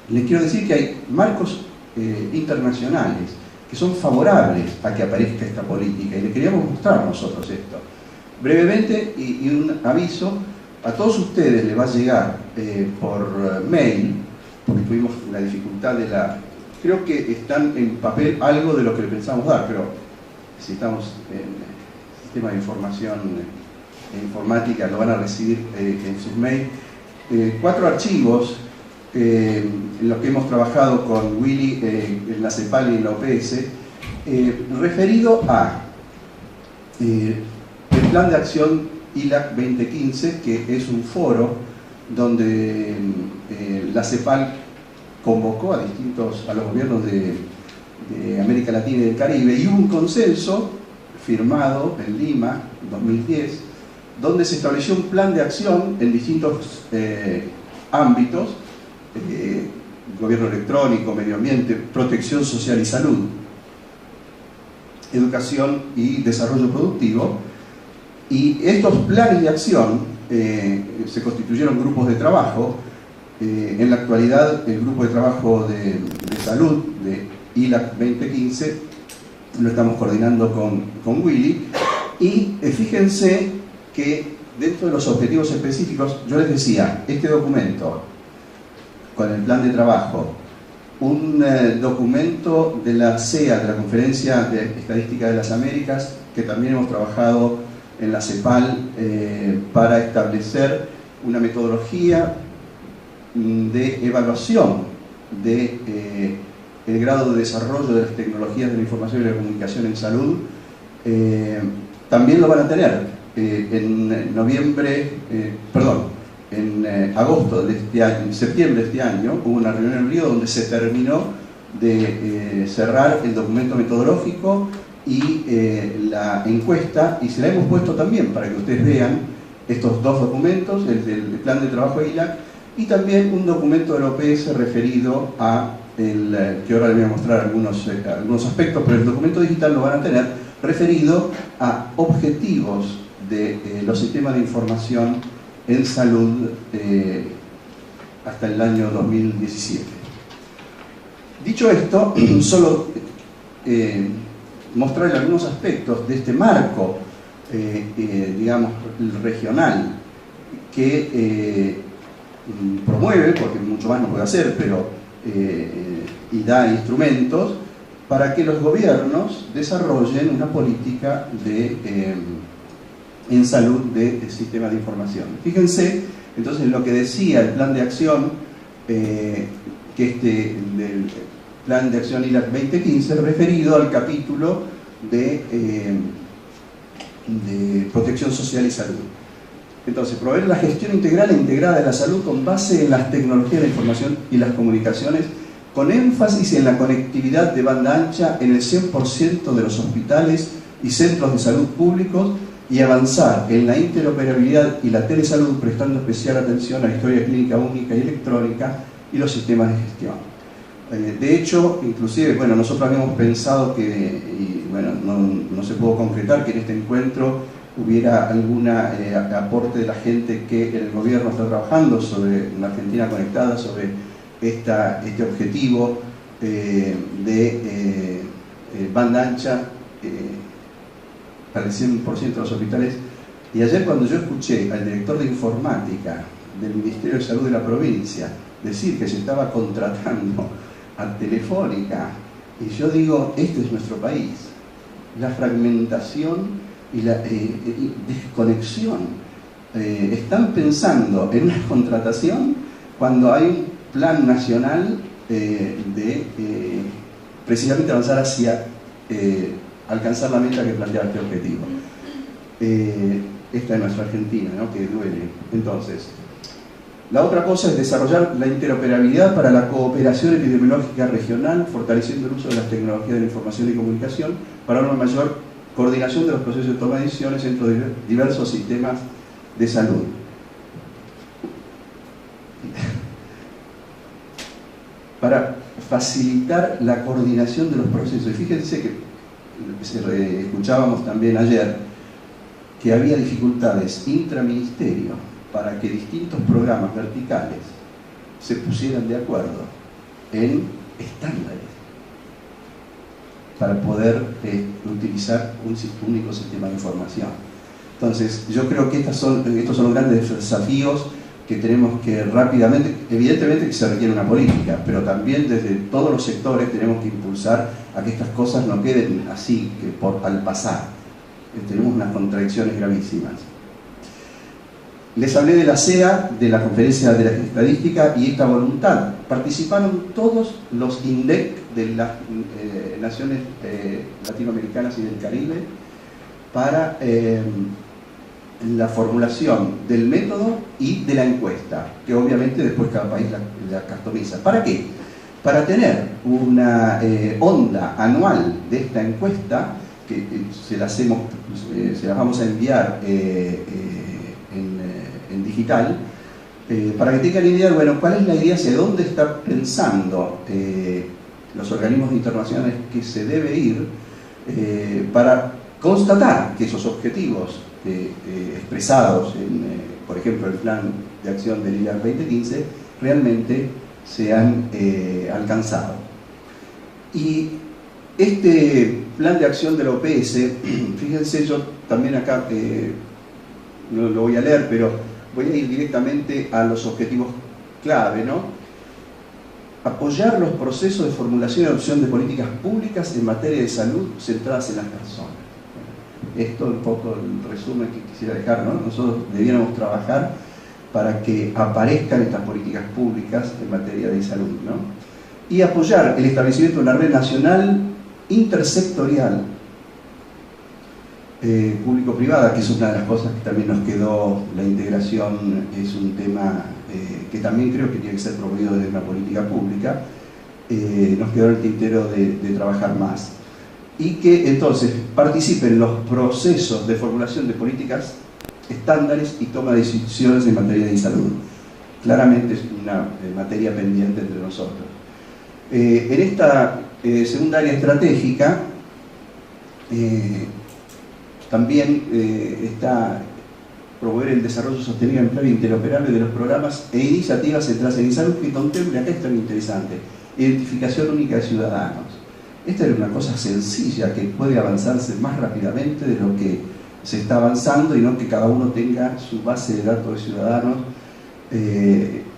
les quiero decir que hay marcos internacionales que son favorables a que aparezca esta política, y les queríamos mostrar nosotros esto. Brevemente, y un aviso, a todos ustedes les va a llegar por mail, porque tuvimos la dificultad de creo que están en papel algo de lo que le pensamos dar, pero si estamos en sistema de información informática, lo van a recibir en sus mails. 4 archivos en los que hemos trabajado con Willy en la CEPAL y en la OPS, referido a el Plan de Acción ILAC 2015, que es un foro donde la CEPAL convocó a los gobiernos de América Latina y del Caribe, y hubo un consenso firmado en Lima en 2010, donde se estableció un plan de acción en distintos ámbitos: gobierno electrónico, medio ambiente, protección social y salud, educación y desarrollo productivo. Y estos planes de acción se constituyeron grupos de trabajo. En la actualidad, el grupo de trabajo de salud de ILAC 2015 lo estamos coordinando con Willy. Y fíjense que dentro de los objetivos específicos, yo les decía, este documento con el plan de trabajo, un documento de la CEA, de la Conferencia de Estadística de las Américas, que también hemos trabajado en la CEPAL para establecer una metodología de evaluación de el grado de desarrollo de las tecnologías de la información y la comunicación en salud. También lo van a tener en agosto de este año, en septiembre de este año, hubo una reunión en Río donde se terminó de cerrar el documento metodológico y la encuesta, y se la hemos puesto también para que ustedes vean estos dos documentos, el del plan de trabajo de ILAC y también un documento de la OPS referido a que ahora les voy a mostrar algunos aspectos, pero el documento digital lo van a tener referido a objetivos de los sistemas de información en salud hasta el año 2017. Dicho esto, solo mostrarles algunos aspectos de este marco, digamos, regional, que promueve, porque mucho más no puede hacer, pero y da instrumentos para que los gobiernos desarrollen una política en salud de sistemas de información. Fíjense, entonces, lo que decía el plan de acción, que del plan de acción ILAC 2015, referido al capítulo de protección social y salud. Entonces, proveer la gestión integral e integrada de la salud con base en las tecnologías de la información y las comunicaciones, con énfasis en la conectividad de banda ancha en el 100% de los hospitales y centros de salud públicos, y avanzar en la interoperabilidad y la telesalud, prestando especial atención a la historia clínica única y electrónica y los sistemas de gestión. De hecho, inclusive, bueno, nosotros habíamos pensado que, y bueno, no se pudo concretar, que en este encuentro hubiera algún aporte de la gente que en el gobierno está trabajando sobre una Argentina conectada, sobre este objetivo de banda ancha para el 100% de los hospitales. Y ayer, cuando yo escuché al director de informática del Ministerio de Salud de la provincia decir que se estaba contratando a Telefónica, y yo digo, este es nuestro país, la fragmentación y la desconexión. Están pensando en una contratación cuando hay un plan nacional de precisamente avanzar hacia alcanzar la meta que plantea este objetivo. Esta es nuestra Argentina, ¿no?, que duele. Entonces, la otra cosa es desarrollar la interoperabilidad para la cooperación epidemiológica regional, fortaleciendo el uso de las tecnologías de la información y comunicación para una mayor coordinación de los procesos de toma de decisiones entre diversos sistemas de salud. Para facilitar la coordinación de los procesos. Y fíjense que escuchábamos también ayer que había dificultades intraministerio para que distintos programas verticales se pusieran de acuerdo en estándares para poder utilizar un único sistema de información. Entonces, yo creo que estos son los grandes desafíos que tenemos que rápidamente, evidentemente que se requiere una política, pero también desde todos los sectores tenemos que impulsar a que estas cosas no queden así, al pasar. Tenemos unas contradicciones gravísimas. Les hablé de la CEA, de la Conferencia de la Estadística, y esta voluntad. Participaron todos los INDEC de las naciones latinoamericanas y del Caribe para la formulación del método y de la encuesta, que obviamente después cada país la customiza. ¿Para qué? Para tener una onda anual de esta encuesta, que se las vamos a enviar en digital, para que tengan idea de, bueno, cuál es la idea, hacia dónde está pensando los organismos internacionales que se debe ir, para constatar que esos objetivos expresados por ejemplo, el plan de acción del ILAC 2015 realmente se han alcanzado. Y este plan de acción de la OPS, fíjense, yo también acá no lo voy a leer, pero voy a ir directamente a los objetivos clave, ¿no? Apoyar los procesos de formulación y adopción de políticas públicas en materia de salud centradas en las personas. Esto es un poco el resumen que quisiera dejar, ¿no? Nosotros debiéramos trabajar para que aparezcan estas políticas públicas en materia de salud, ¿no? Y apoyar el establecimiento de una red nacional intersectorial público-privada, que es una de las cosas que también nos quedó. La integración es un tema que también creo que tiene que ser promovido desde una política pública, nos quedó en el tintero de trabajar más. Y que entonces participen en los procesos de formulación de políticas estándares y toma de decisiones en materia de salud. Claramente es una materia pendiente entre nosotros. En esta segunda área estratégica también está promover el desarrollo sostenido, ampliable e interoperable de los programas e iniciativas centradas en salud que contemplen, acá es tan interesante, identificación única de ciudadanos. Esta era una cosa sencilla que puede avanzarse más rápidamente de lo que se está avanzando y no que cada uno tenga su base de datos de ciudadanos.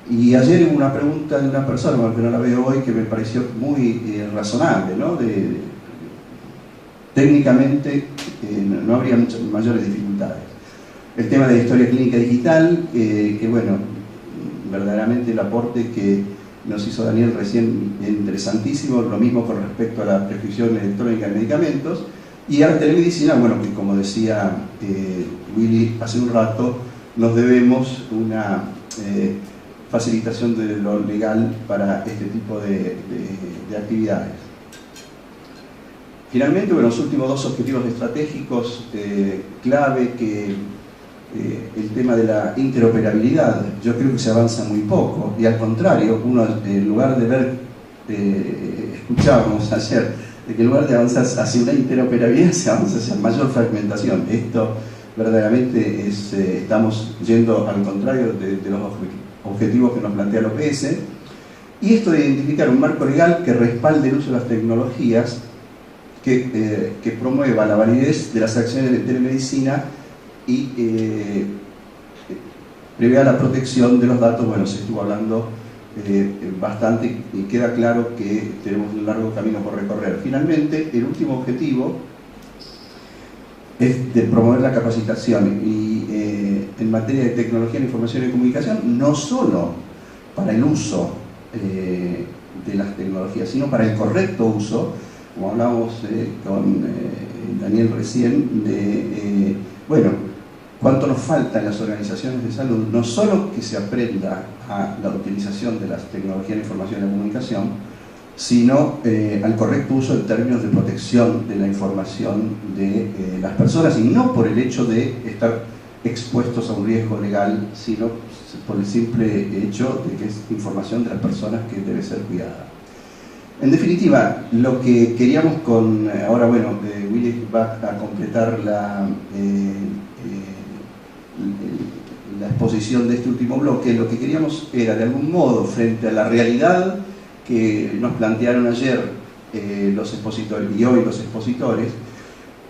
Y ayer hubo una pregunta de una persona, aunque no la veo hoy, que me pareció muy razonable, ¿no? Técnicamente no habría muchas mayores dificultades. El tema de la historia clínica digital, que bueno, verdaderamente el aporte que nos hizo Daniel recién interesantísimo, lo mismo con respecto a la prescripción electrónica de medicamentos, y a la telemedicina, bueno, que como decía Willy hace un rato, nos debemos una facilitación de lo legal para este tipo de actividades. Finalmente, bueno, los últimos dos objetivos estratégicos clave, que el tema de la interoperabilidad, yo creo que se avanza muy poco, y al contrario, uno en lugar de ver, escuchábamos ayer, de que en lugar de avanzar hacia una interoperabilidad se avanza hacia mayor fragmentación. Esto verdaderamente es, estamos yendo al contrario de los objetivos que nos plantea el OPS, y esto de identificar un marco legal que respalde el uso de las tecnologías, que promueva la validez de las acciones de telemedicina y prevea la protección de los datos. Bueno, se estuvo hablando bastante y queda claro que tenemos un largo camino por recorrer. Finalmente, el último objetivo es de promover la capacitación y en materia de tecnología de información y comunicación, no solo para el uso de las tecnologías, sino para el correcto uso, como hablamos con Daniel recién, de, bueno, cuánto nos falta en las organizaciones de salud, no solo que se aprenda a la utilización de las tecnologías de información y comunicación, sino al correcto uso en términos de protección de la información de las personas, y no por el hecho de estar expuestos a un riesgo legal, sino por el simple hecho de que es información de las personas que debe ser cuidada. En definitiva, lo que queríamos con... Ahora, bueno, Willy va a completar la exposición de este último bloque. Lo que queríamos era, de algún modo, frente a la realidad que nos plantearon ayer los expositores y hoy los expositores,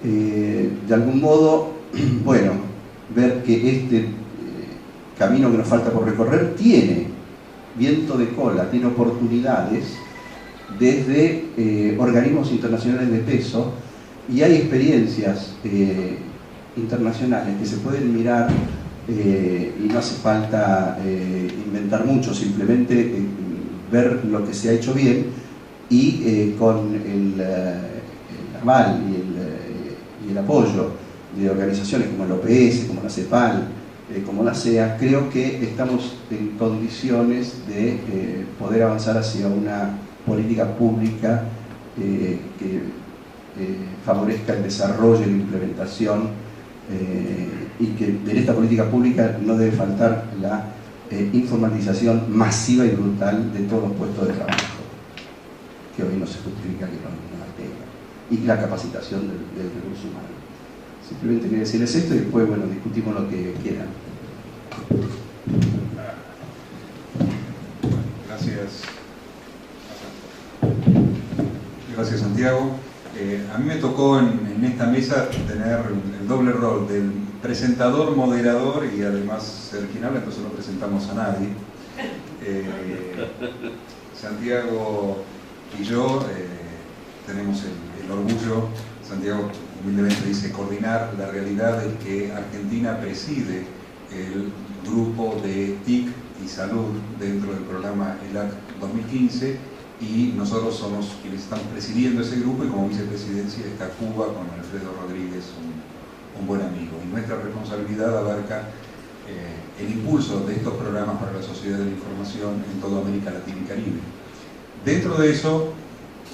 de algún modo, bueno, ver que este camino que nos falta por recorrer tiene viento de cola, tiene oportunidades desde organismos internacionales de peso, y hay experiencias internacionales que se pueden mirar y no hace falta inventar mucho, simplemente ver lo que se ha hecho bien y con el aval y el apoyo de organizaciones como el OPS, como la CEPAL, como la CEA, creo que estamos en condiciones de poder avanzar hacia una política pública que favorezca el desarrollo y la implementación, y que en esta política pública no debe faltar la informatización masiva y brutal de todos los puestos de trabajo, que hoy no se justifica que no la tenga, y la capacitación del recurso humano. Simplemente quería decirles esto y después, bueno, discutimos lo que quieran. Gracias, Santiago. A mí me tocó en esta mesa tener el doble rol del presentador, moderador y además ser quien habla, entonces no presentamos a nadie. Santiago y yo tenemos el orgullo, Santiago humildemente dice, coordinar la realidad de que Argentina preside el grupo de TIC y salud dentro del programa ELAC 2015, y nosotros somos quienes estamos presidiendo ese grupo, y como vicepresidencia está Cuba con Alfredo Rodríguez, un buen amigo, y nuestra responsabilidad abarca el impulso de estos programas para la sociedad de la información en toda América Latina y Caribe. Dentro de eso,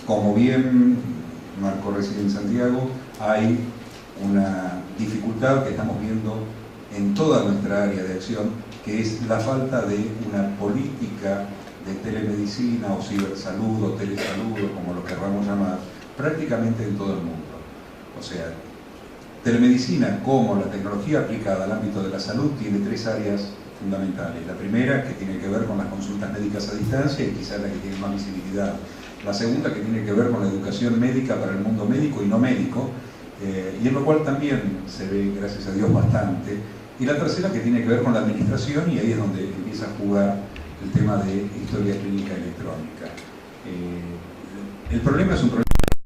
como bien marcó recién Santiago, hay una dificultad que estamos viendo en toda nuestra área de acción, que es la falta de una política de telemedicina o cibersalud o telesalud, o como lo querramos llamar, prácticamente en todo el mundo. O sea, telemedicina como la tecnología aplicada al ámbito de la salud tiene tres áreas fundamentales. La primera, que tiene que ver con las consultas médicas a distancia y quizás la que tiene más visibilidad. La segunda, que tiene que ver con la educación médica para el mundo médico y no médico, y en lo cual también se ve, gracias a Dios, bastante. Y la tercera, que tiene que ver con la administración, y ahí es donde empieza a jugar el tema de historia clínica electrónica. El problema es un problema